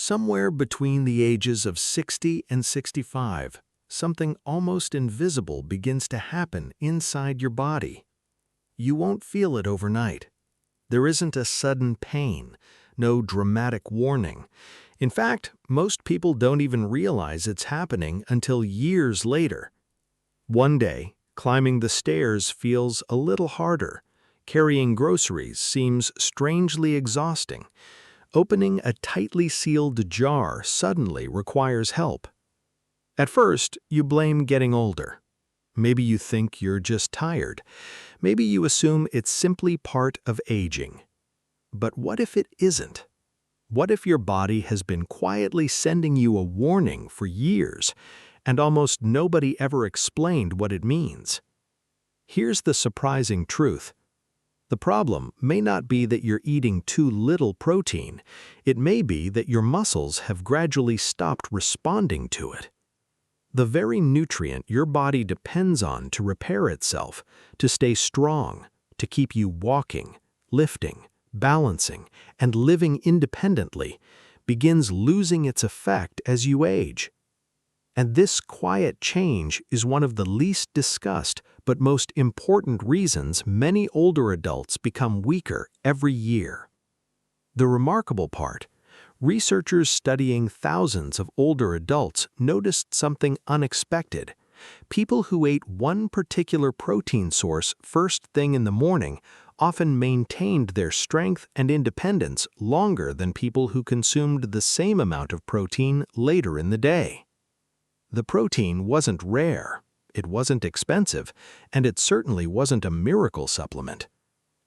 Somewhere between the ages of 60 and 65, something almost invisible begins to happen inside your body. You won't feel it overnight. There isn't a sudden pain, no dramatic warning. In fact, most people don't even realize it's happening until years later. One day, climbing the stairs feels a little harder. Carrying groceries seems strangely exhausting. Opening a tightly sealed jar suddenly requires help. At first, you blame getting older. Maybe you think you're just tired. Maybe you assume it's simply part of aging. But what if it isn't? What if your body has been quietly sending you a warning for years, and almost nobody ever explained what it means? Here's the surprising truth. The problem may not be that you're eating too little protein. It may be that your muscles have gradually stopped responding to it. The very nutrient your body depends on to repair itself, to stay strong, to keep you walking, lifting, balancing, and living independently, begins losing its effect as you age. And this quiet change is one of the least discussed but most important reasons many older adults become weaker every year. The remarkable part, researchers studying thousands of older adults noticed something unexpected. People who ate one particular protein source first thing in the morning often maintained their strength and independence longer than people who consumed the same amount of protein later in the day. The protein wasn't rare, it wasn't expensive, and it certainly wasn't a miracle supplement.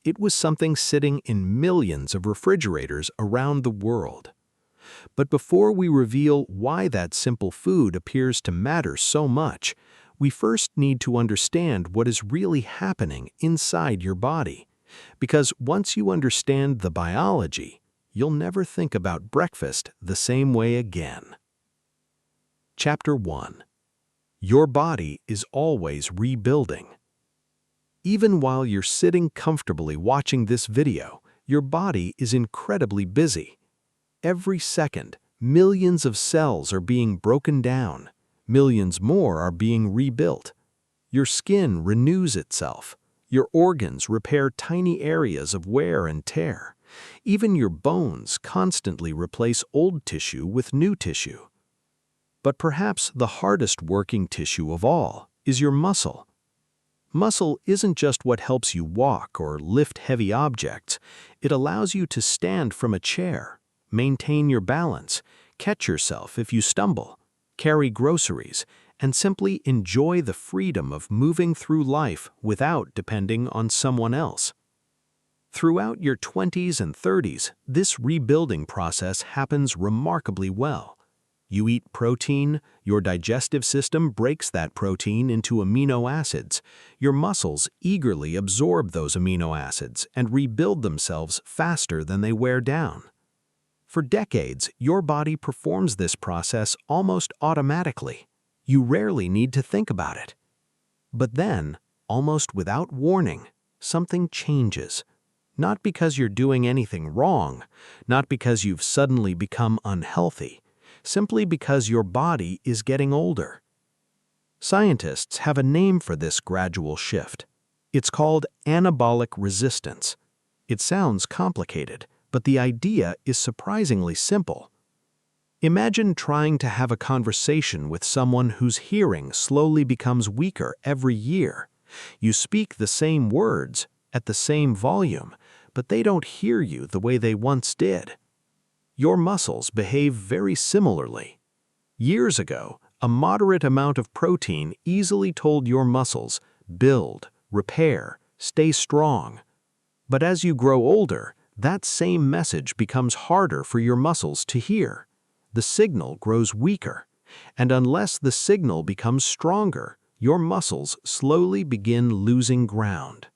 It was something sitting in millions of refrigerators around the world. But before we reveal why that simple food appears to matter so much, we first need to understand what is really happening inside your body. Because once you understand the biology, you'll never think about breakfast the same way again. Chapter 1. Your body is always rebuilding. Even while you're sitting comfortably watching this video, your body is incredibly busy. Every second, millions of cells are being broken down. Millions more are being rebuilt. Your skin renews itself. Your organs repair tiny areas of wear and tear. Even your bones constantly replace old tissue with new tissue. But perhaps the hardest working tissue of all is your muscle. Muscle isn't just what helps you walk or lift heavy objects. It allows you to stand from a chair, maintain your balance, catch yourself if you stumble, carry groceries, and simply enjoy the freedom of moving through life without depending on someone else. Throughout your 20s and 30s, this rebuilding process happens remarkably well. You eat protein, your digestive system breaks that protein into amino acids. Your muscles eagerly absorb those amino acids and rebuild themselves faster than they wear down. For decades, your body performs this process almost automatically. You rarely need to think about it. But then, almost without warning, something changes. Not because you're doing anything wrong, not because you've suddenly become unhealthy, simply because your body is getting older. Scientists have a name for this gradual shift. It's called anabolic resistance. It sounds complicated, but the idea is surprisingly simple. Imagine trying to have a conversation with someone whose hearing slowly becomes weaker every year. You speak the same words at the same volume, but they don't hear you the way they once did. Your muscles behave very similarly. Years ago, a moderate amount of protein easily told your muscles, build, repair, stay strong. But as you grow older, that same message becomes harder for your muscles to hear. The signal grows weaker, and unless the signal becomes stronger, your muscles slowly begin losing ground.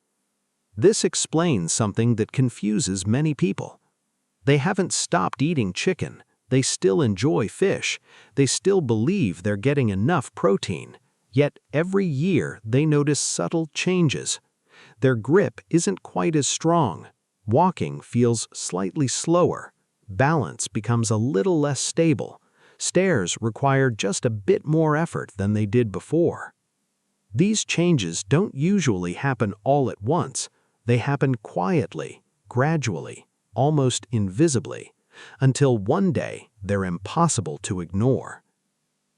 This explains something that confuses many people. They haven't stopped eating chicken. They still enjoy fish. They still believe they're getting enough protein. Yet every year they notice subtle changes. Their grip isn't quite as strong. Walking feels slightly slower. balance becomes a little less stable. Stairs require just a bit more effort than they did before. These changes don't usually happen all at once. They happen quietly, gradually, almost invisibly, until one day they're impossible to ignore.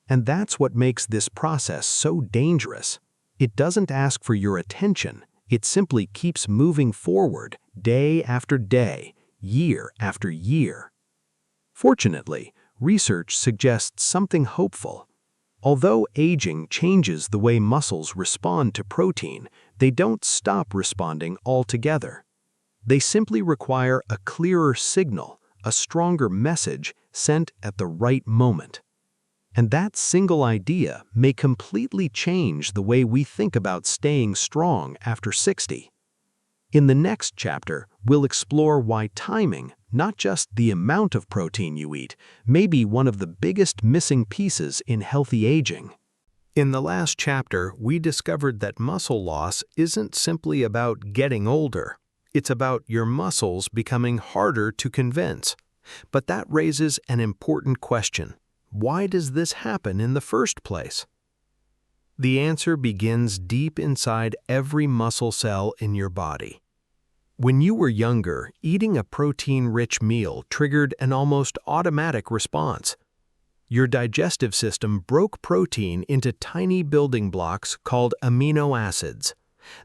And that's what makes this process so dangerous. It doesn't ask for your attention. It simply keeps moving forward day after day, year after year. Fortunately, research suggests something hopeful. Although aging changes the way muscles respond to protein, they don't stop responding altogether. They simply require a clearer signal, a stronger message sent at the right moment. And that single idea may completely change the way we think about staying strong after 60. In the next chapter, we'll explore why timing, not just the amount of protein you eat, may be one of the biggest missing pieces in healthy aging. In the last chapter, we discovered that muscle loss isn't simply about getting older. It's about your muscles becoming harder to convince. But that raises an important question. Why does this happen in the first place? The answer begins deep inside every muscle cell in your body. When you were younger, eating a protein-rich meal triggered an almost automatic response. Your digestive system broke protein into tiny building blocks called amino acids.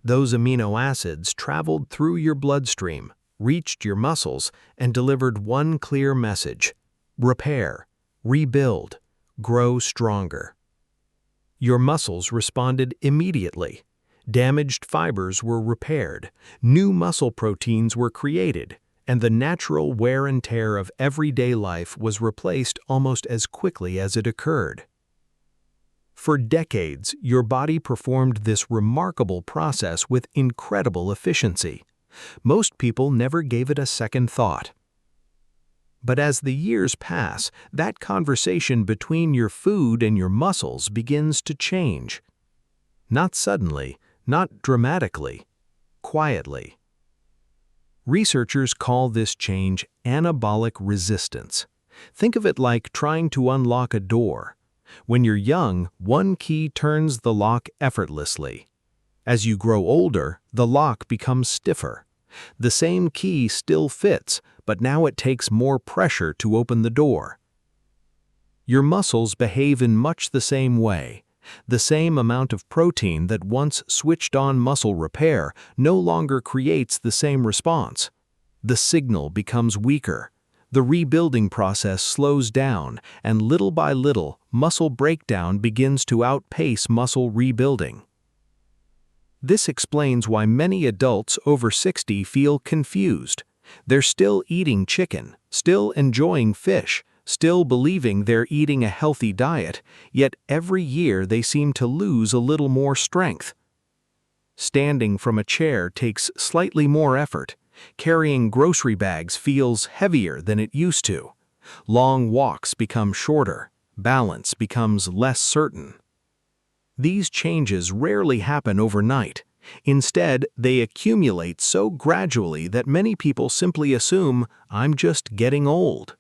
Those amino acids traveled through your bloodstream, reached your muscles, and delivered one clear message: repair, rebuild, grow stronger. Your muscles responded immediately. Damaged fibers were repaired, new muscle proteins were created, and the natural wear and tear of everyday life was replaced almost as quickly as it occurred. For decades, your body performed this remarkable process with incredible efficiency. Most people never gave it a second thought. But as the years pass, that conversation between your food and your muscles begins to change. Not suddenly, not dramatically, quietly. Researchers call this change anabolic resistance. Think of it like trying to unlock a door. When you're young, one key turns the lock effortlessly. As you grow older, the lock becomes stiffer. The same key still fits, but now it takes more pressure to open the door. Your muscles behave in much the same way. The same amount of protein that once switched on muscle repair no longer creates the same response. The signal becomes weaker. The rebuilding process slows down, and little by little, muscle breakdown begins to outpace muscle rebuilding. This explains why many adults over 60 feel confused. They're still eating chicken, still enjoying fish, still believing they're eating a healthy diet, yet every year they seem to lose a little more strength. Standing from a chair takes slightly more effort. Carrying grocery bags feels heavier than it used to. Long walks become shorter. Balance becomes less certain. These changes rarely happen overnight. Instead, they accumulate so gradually that many people simply assume, "I'm just getting old."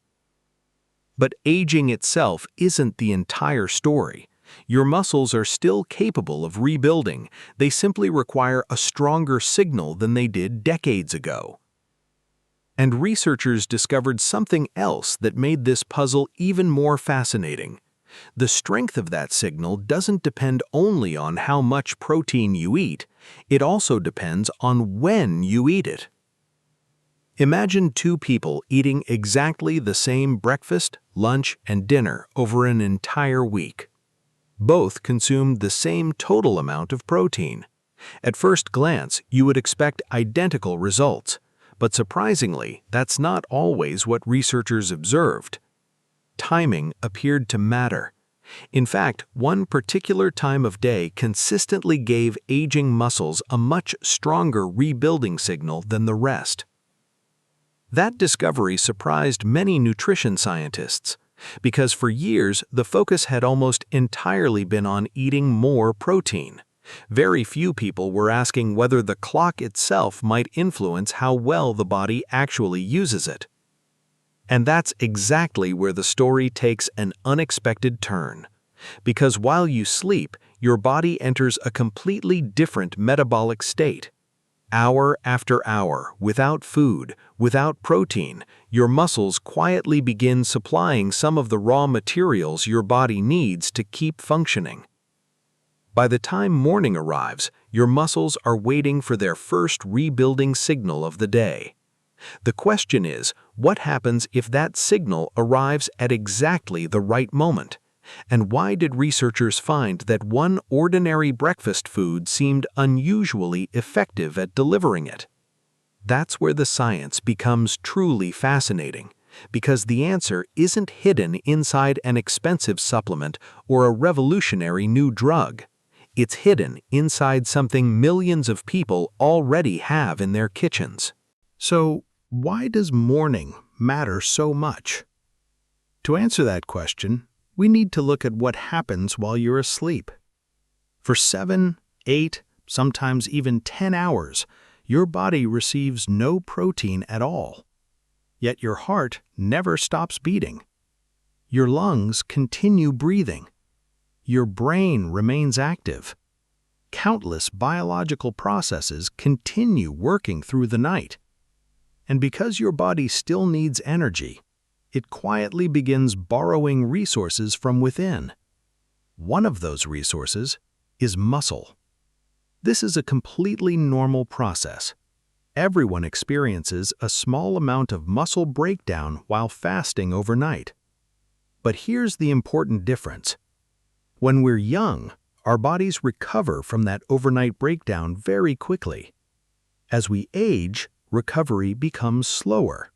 But aging itself isn't the entire story. Your muscles are still capable of rebuilding. They simply require a stronger signal than they did decades ago. And researchers discovered something else that made this puzzle even more fascinating. The strength of that signal doesn't depend only on how much protein you eat, it also depends on when you eat it. Imagine two people eating exactly the same breakfast, lunch, and dinner over an entire week. Both consumed the same total amount of protein. At first glance, you would expect identical results, but surprisingly, that's not always what researchers observed. Timing appeared to matter. In fact, one particular time of day consistently gave aging muscles a much stronger rebuilding signal than the rest. That discovery surprised many nutrition scientists, because for years the focus had almost entirely been on eating more protein. Very few people were asking whether the clock itself might influence how well the body actually uses it. And that's exactly where the story takes an unexpected turn. Because while you sleep, your body enters a completely different metabolic state. Hour after hour, without food, without protein, your muscles quietly begin supplying some of the raw materials your body needs to keep functioning. By the time morning arrives, your muscles are waiting for their first rebuilding signal of the day. The question is, what happens if that signal arrives at exactly the right moment? And why did researchers find that one ordinary breakfast food seemed unusually effective at delivering it? That's where the science becomes truly fascinating, because the answer isn't hidden inside an expensive supplement or a revolutionary new drug. It's hidden inside something millions of people already have in their kitchens. So, why does morning matter so much? To answer that question, we need to look at what happens while you're asleep. For 7, 8, sometimes even 10 hours, your body receives no protein at all. Yet your heart never stops beating. Your lungs continue breathing. Your brain remains active. Countless biological processes continue working through the night. And because your body still needs energy, it quietly begins borrowing resources from within. One of those resources is muscle. This is a completely normal process. Everyone experiences a small amount of muscle breakdown while fasting overnight. But here's the important difference. When we're young, our bodies recover from that overnight breakdown very quickly. As we age, recovery becomes slower.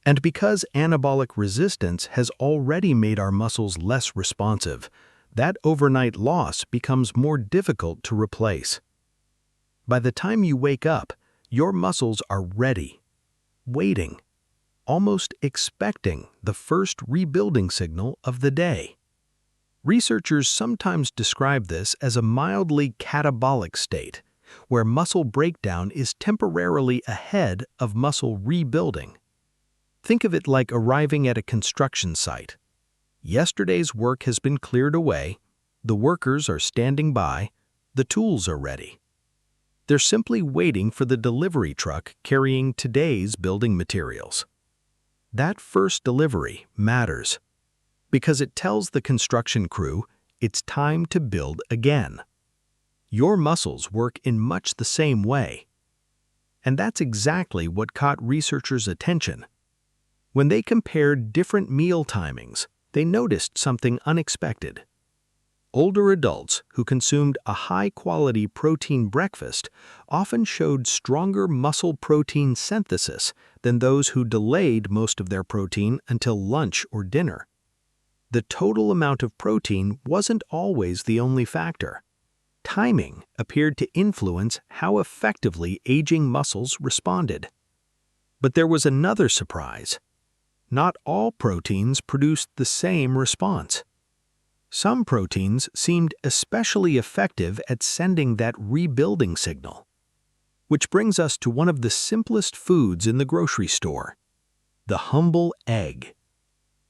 And because anabolic resistance has already made our muscles less responsive, that overnight loss becomes more difficult to replace. By the time you wake up, your muscles are ready, waiting, almost expecting the first rebuilding signal of the day. Researchers sometimes describe this as a mildly catabolic state, where muscle breakdown is temporarily ahead of muscle rebuilding. Think of it like arriving at a construction site. Yesterday's work has been cleared away, the workers are standing by, the tools are ready. They're simply waiting for the delivery truck carrying today's building materials. That first delivery matters, because it tells the construction crew it's time to build again. Your muscles work in much the same way. And that's exactly what caught researchers' attention. When they compared different meal timings, they noticed something unexpected. Older adults who consumed a high-quality protein breakfast often showed stronger muscle protein synthesis than those who delayed most of their protein until lunch or dinner. The total amount of protein wasn't always the only factor. Timing appeared to influence how effectively aging muscles responded. But there was another surprise. Not all proteins produced the same response. Some proteins seemed especially effective at sending that rebuilding signal. Which brings us to one of the simplest foods in the grocery store, the humble egg.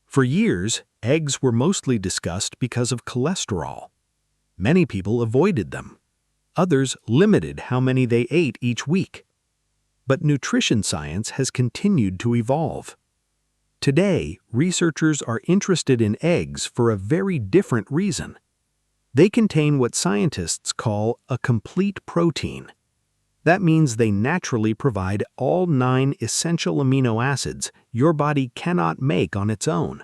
For years, eggs were mostly discussed because of cholesterol. Many people avoided them. Others limited how many they ate each week. But nutrition science has continued to evolve. Today, researchers are interested in eggs for a very different reason. They contain what scientists call a complete protein. That means they naturally provide all 9 essential amino acids your body cannot make on its own.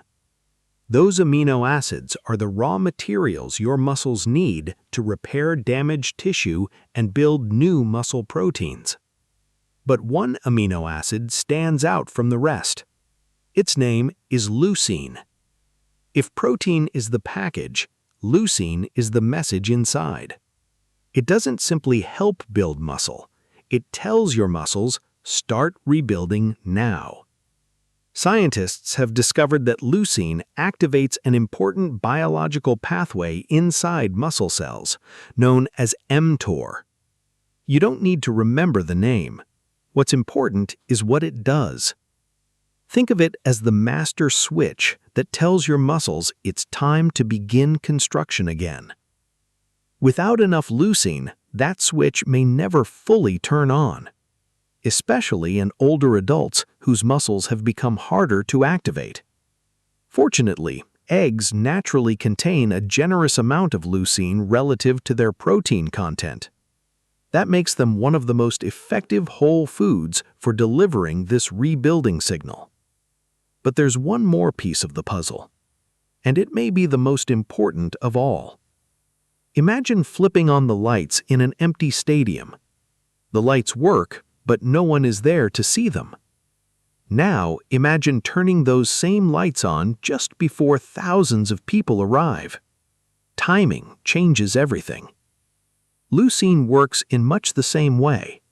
Those amino acids are the raw materials your muscles need to repair damaged tissue and build new muscle proteins. But one amino acid stands out from the rest. Its name is leucine. If protein is the package, leucine is the message inside. It doesn't simply help build muscle. It tells your muscles, start rebuilding now. Scientists have discovered that leucine activates an important biological pathway inside muscle cells, known as mTOR. You don't need to remember the name. What's important is what it does. Think of it as the master switch that tells your muscles it's time to begin construction again. Without enough leucine, that switch may never fully turn on, especially in older adults whose muscles have become harder to activate. Fortunately, eggs naturally contain a generous amount of leucine relative to their protein content. That makes them one of the most effective whole foods for delivering this rebuilding signal. But there's one more piece of the puzzle, and it may be the most important of all. Imagine flipping on the lights in an empty stadium. The lights work, but no one is there to see them. Now, imagine turning those same lights on just before thousands of people arrive. Timing changes everything. Leucine works in much the same way.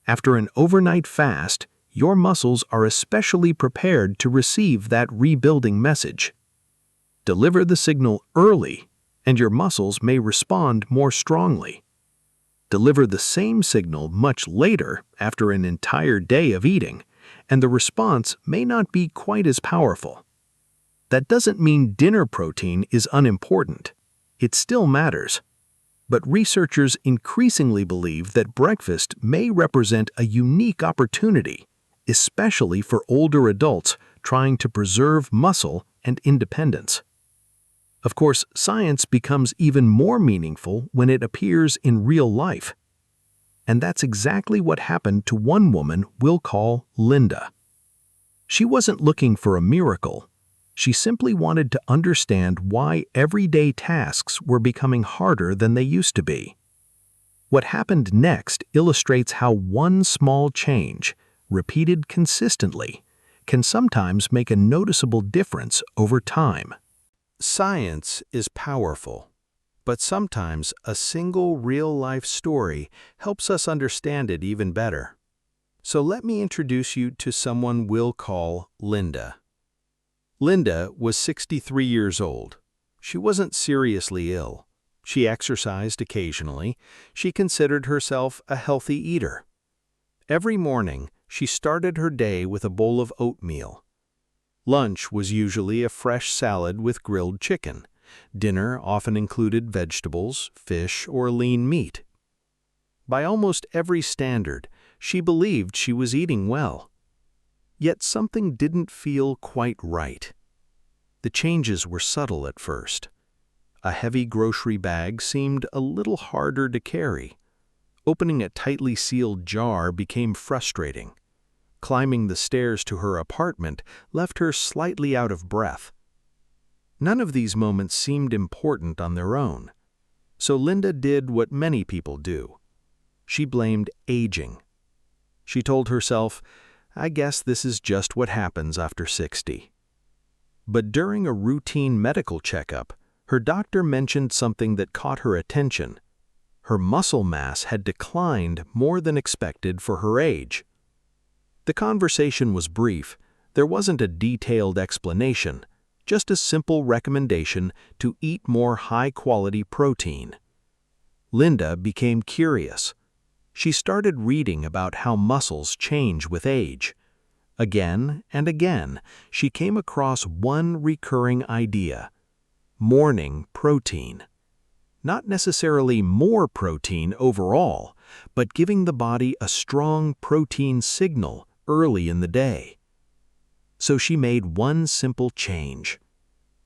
After an overnight fast, your muscles are especially prepared to receive that rebuilding message. Deliver the signal early, and your muscles may respond more strongly. Deliver the same signal much later, after an entire day of eating, and the response may not be quite as powerful. That doesn't mean dinner protein is unimportant. It still matters. But researchers increasingly believe that breakfast may represent a unique opportunity, especially for older adults trying to preserve muscle and independence. Of course, science becomes even more meaningful when it appears in real life. And that's exactly what happened to one woman we'll call Linda. She wasn't looking for a miracle. She simply wanted to understand why everyday tasks were becoming harder than they used to be. What happened next illustrates how one small change, repeated consistently, can sometimes make a noticeable difference over time. Science is powerful, but sometimes a single real-life story helps us understand it even better. So let me introduce you to someone we'll call Linda. Linda was 63 years old. She wasn't seriously ill. She exercised occasionally. She considered herself a healthy eater. Every morning, she started her day with a bowl of oatmeal. Lunch was usually a fresh salad with grilled chicken. Dinner often included vegetables, fish, or lean meat. By almost every standard, she believed she was eating well. Yet something didn't feel quite right. The changes were subtle at first. A heavy grocery bag seemed a little harder to carry. Opening a tightly sealed jar became frustrating. Climbing the stairs to her apartment left her slightly out of breath. None of these moments seemed important on their own. So Linda did what many people do. She blamed aging. She told herself, "I guess this is just what happens after 60." But during a routine medical checkup, her doctor mentioned something that caught her attention. Her muscle mass had declined more than expected for her age. The conversation was brief. There wasn't a detailed explanation, just a simple recommendation to eat more high-quality protein. Linda became curious. She started reading about how muscles change with age. Again and again, she came across one recurring idea: morning protein. Not necessarily more protein overall, but giving the body a strong protein signal early in the day. So she made one simple change.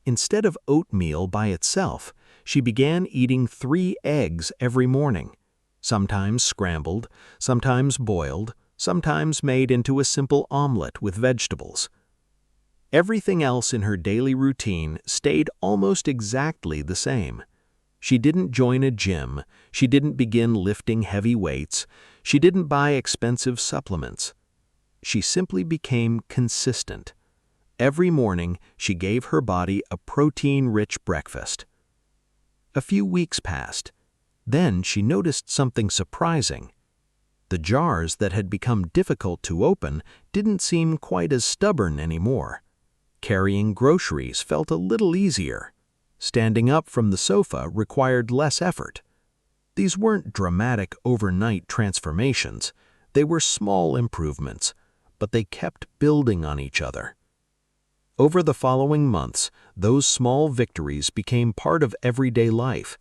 Instead of oatmeal by itself, she began eating 3 eggs every morning, sometimes scrambled, sometimes boiled, sometimes made into a simple omelet with vegetables. Everything else in her daily routine stayed almost exactly the same. She didn't join a gym, she didn't begin lifting heavy weights, she didn't buy expensive supplements. She simply became consistent. Every morning, she gave her body a protein-rich breakfast. A few weeks passed. Then she noticed something surprising. The jars that had become difficult to open didn't seem quite as stubborn anymore. Carrying groceries felt a little easier. Standing up from the sofa required less effort. These weren't dramatic overnight transformations. They were small improvements, but they kept building on each other. Over the following months, those small victories became part of everyday life.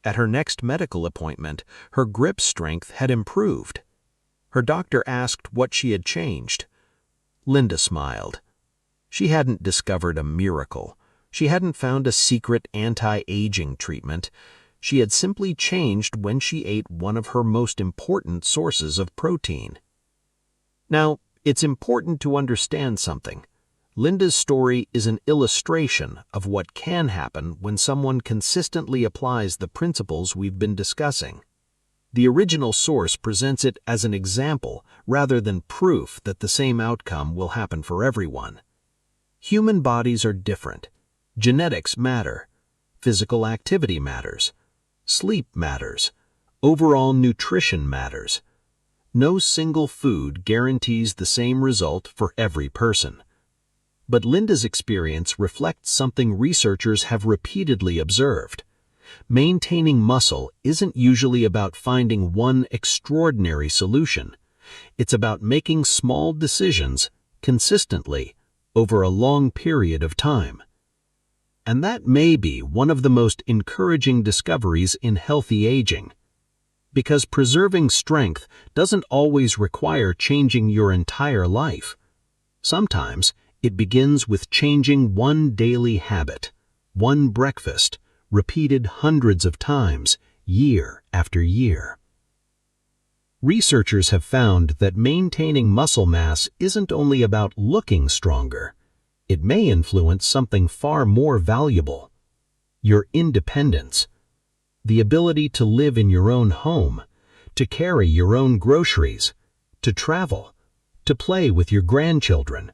At her next medical appointment, her grip strength had improved. Her doctor asked what she had changed. Linda smiled. She hadn't discovered a miracle. She hadn't found a secret anti-aging treatment. She had simply changed when she ate one of her most important sources of protein. Now, it's important to understand something. Linda's story is an illustration of what can happen when someone consistently applies the principles we've been discussing. The original source presents it as an example rather than proof that the same outcome will happen for everyone. Human bodies are different. Genetics matter. Physical activity matters. Sleep matters. Overall nutrition matters. No single food guarantees the same result for every person. But Linda's experience reflects something researchers have repeatedly observed. Maintaining muscle isn't usually about finding one extraordinary solution. It's about making small decisions consistently over a long period of time. And that may be one of the most encouraging discoveries in healthy aging. Because preserving strength doesn't always require changing your entire life. Sometimes it begins with changing one daily habit, one breakfast, repeated hundreds of times, year after year. Researchers have found that maintaining muscle mass isn't only about looking stronger. It may influence something far more valuable: your independence, the ability to live in your own home, to carry your own groceries, to travel, to play with your grandchildren,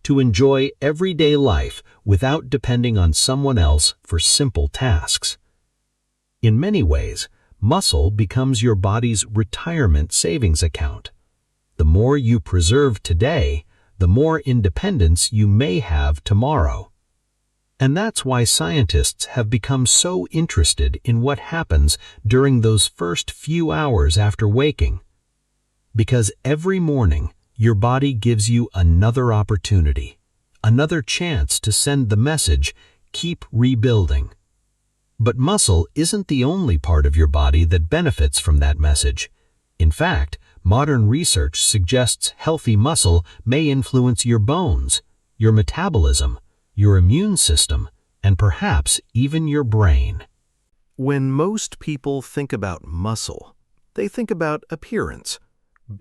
to enjoy everyday life without depending on someone else for simple tasks. In many ways, muscle becomes your body's retirement savings account. The more you preserve today, the more independence you may have tomorrow. And that's why scientists have become so interested in what happens during those first few hours after waking. Because every morning, your body gives you another opportunity, another chance to send the message, keep rebuilding. But muscle isn't the only part of your body that benefits from that message. In fact, modern research suggests healthy muscle may influence your bones, your metabolism, your immune system, and perhaps even your brain. When most people think about muscle, they think about appearance,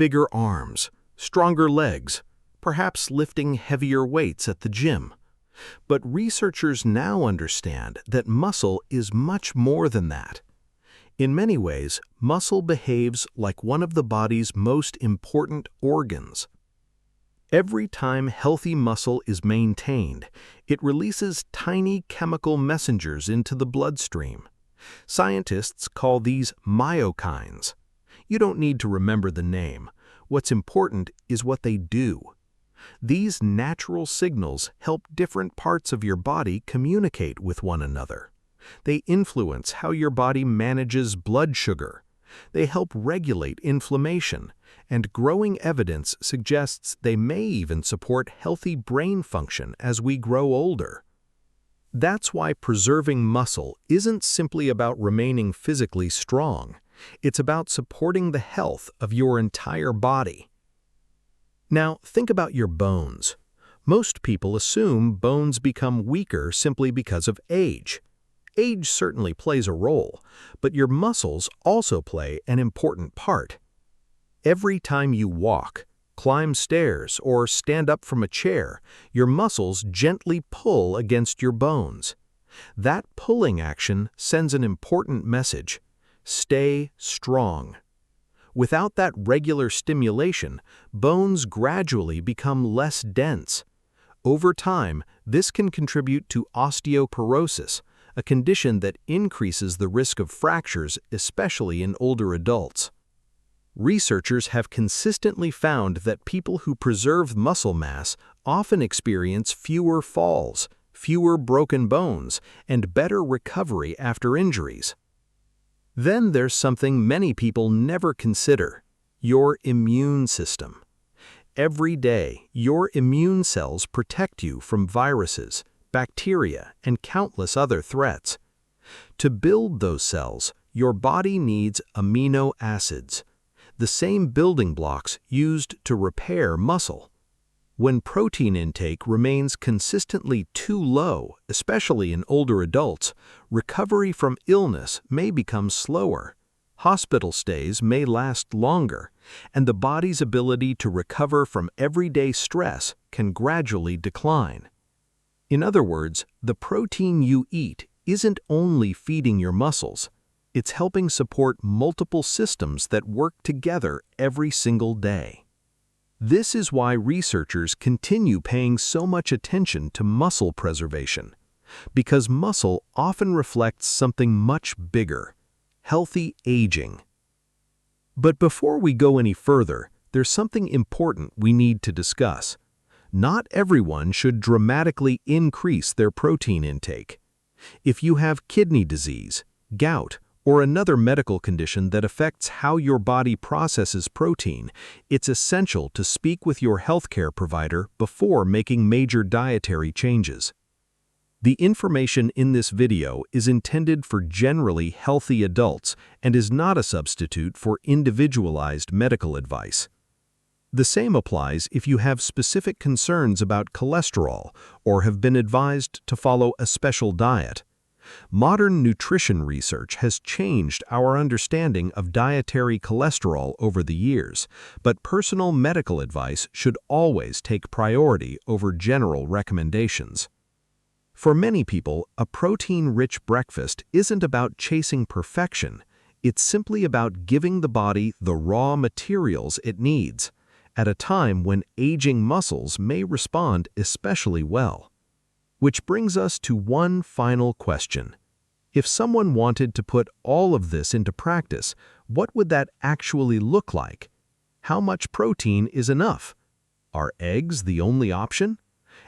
bigger arms, stronger legs, perhaps lifting heavier weights at the gym. But researchers now understand that muscle is much more than that. In many ways, muscle behaves like one of the body's most important organs. Every time healthy muscle is maintained, it releases tiny chemical messengers into the bloodstream. Scientists call these myokines. You don't need to remember the name. What's important is what they do. These natural signals help different parts of your body communicate with one another. They influence how your body manages blood sugar. They help regulate inflammation, and growing evidence suggests they may even support healthy brain function as we grow older. That's why preserving muscle isn't simply about remaining physically strong. It's about supporting the health of your entire body. Now, think about your bones. Most people assume bones become weaker simply because of age. Age certainly plays a role, but your muscles also play an important part. Every time you walk, climb stairs, or stand up from a chair, your muscles gently pull against your bones. That pulling action sends an important message: stay strong. Without that regular stimulation, bones gradually become less dense. Over time, this can contribute to osteoporosis, a condition that increases the risk of fractures, especially in older adults. Researchers have consistently found that people who preserve muscle mass often experience fewer falls, fewer broken bones, and better recovery after injuries. Then there's something many people never consider: your immune system. Every day, your immune cells protect you from viruses, bacteria, and countless other threats. To build those cells, your body needs amino acids, the same building blocks used to repair muscle. When protein intake remains consistently too low, especially in older adults, recovery from illness may become slower. Hospital stays may last longer, and the body's ability to recover from everyday stress can gradually decline. In other words, the protein you eat isn't only feeding your muscles, it's helping support multiple systems that work together every single day. This is why researchers continue paying so much attention to muscle preservation, because muscle often reflects something much bigger: healthy aging. But before we go any further, there's something important we need to discuss. Not everyone should dramatically increase their protein intake. If you have kidney disease, gout, or another medical condition that affects how your body processes protein, it's essential to speak with your healthcare provider before making major dietary changes. The information in this video is intended for generally healthy adults and is not a substitute for individualized medical advice. The same applies if you have specific concerns about cholesterol or have been advised to follow a special diet. Modern nutrition research has changed our understanding of dietary cholesterol over the years, but personal medical advice should always take priority over general recommendations. For many people, a protein-rich breakfast isn't about chasing perfection. It's simply about giving the body the raw materials it needs, at a time when aging muscles may respond especially well. Which brings us to one final question. If someone wanted to put all of this into practice, what would that actually look like? How much protein is enough? Are eggs the only option?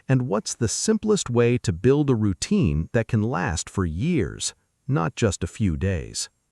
And what's the simplest way to build a routine that can last for years, not just a few days?